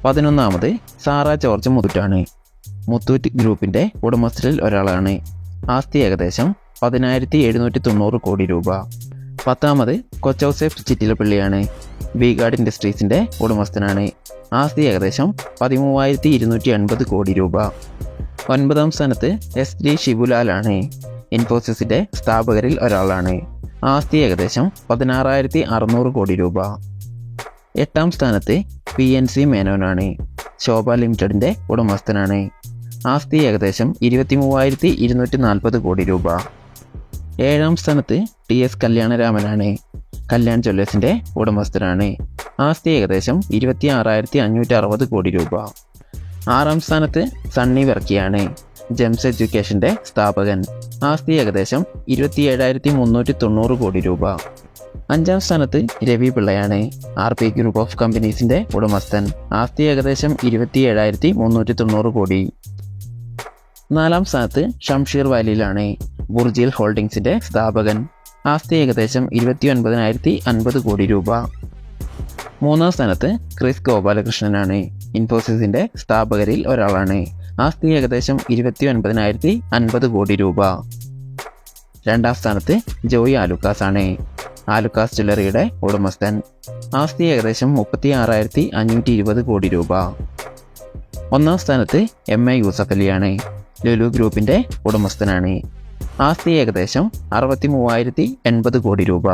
11ാമത് സാറ ജോർജ് മുത്തൂറ്റാണ്. മുത്തൂറ്റ് ഗ്രൂപ്പിൻ്റെ ഉടമസ്ഥരിൽ ഒരാളാണ്. ആസ്തി ഏകദേശം 10,790 കോടി രൂപ. 10ാമത് കൊച്ചൗസേപ്പ് ചിറ്റിലപ്പള്ളിയാണ്. ബി ഗാർഡ് ഇൻഡസ്ട്രീസിൻ്റെ ഉടമസ്ഥനാണ്. ആസ്തി ഏകദേശം 13,250 കോടി രൂപ. 9ാം സ്ഥാനത്ത് എസ് ശിബുലാലാണ്. ഇൻഫോസിസിൻ്റെ സ്ഥാപകരിൽ ഒരാളാണ്. ആസ്തി ഏകദേശം 16,600 കോടി രൂപ. 8ാം സ്ഥാനത്ത് PNC മേനോനാണ്. ശോഭ ലിമിറ്റഡിൻ്റെ ഉടമസ്ഥനാണ്. ആസ്തി ഏകദേശം 23,240 കോടി രൂപ. 7ാം സ്ഥാനത്ത് TS കല്യാണരാമനാണ്. കല്യാൺ ജ്വല്ലേഴ്സിൻ്റെ ഉടമസ്ഥനാണ്. ആസ്തി ഏകദേശം 26,560 കോടി രൂപ. 6ാം സ്ഥാനത്ത് സണ്ണി വർക്കിയാണ്. ജെംസ് എഡ്യൂക്കേഷൻ്റെ സ്ഥാപകൻ. ആസ്തി ഏകദേശം 27,390 കോടി രൂപ. 5ാം സ്ഥാനത്ത് രവി പിള്ളയാണ്. RP ഗ്രൂപ്പ് ഓഫ് കമ്പനീസിൻ്റെ ഉടമസ്ഥൻ. ആസ്തി ഏകദേശം 27,390 കോടി. 4ാം സ്ഥാനത്ത് ഷംഷീർ വാലിയിലാണ്. ബുർജിൽ ഹോൾഡിംഗ്സിൻ്റെ സ്ഥാപകൻ. ആസ്തി ഏകദേശം 29,050 കോടി രൂപ. 3ാം സ്ഥാനത്ത് ക്രിസ് ഗോപാലകൃഷ്ണനാണ്. ഇൻഫോസിസിൻ്റെ സ്ഥാപകരിൽ ഒരാളാണ്. ആസ്തി ഏകദേശം 29,050 കോടി രൂപ. 2ാം സ്ഥാനത്ത് ജോയി ആലുക്കാസ് ആണ്. ആലുക്കാസ് ജ്വല്ലറിയുടെ ഉടമസ്ഥൻ. ആസ്തി ഏകദേശം 36,520 കോടി രൂപ. 1ാം സ്ഥാനത്ത് MA യൂസഫ് അലിയാണ്. ലുലു ഗ്രൂപ്പിൻ്റെ ഉടമസ്ഥനാണ്. ആസ്തി ഏകദേശം 63,080 കോടി രൂപ.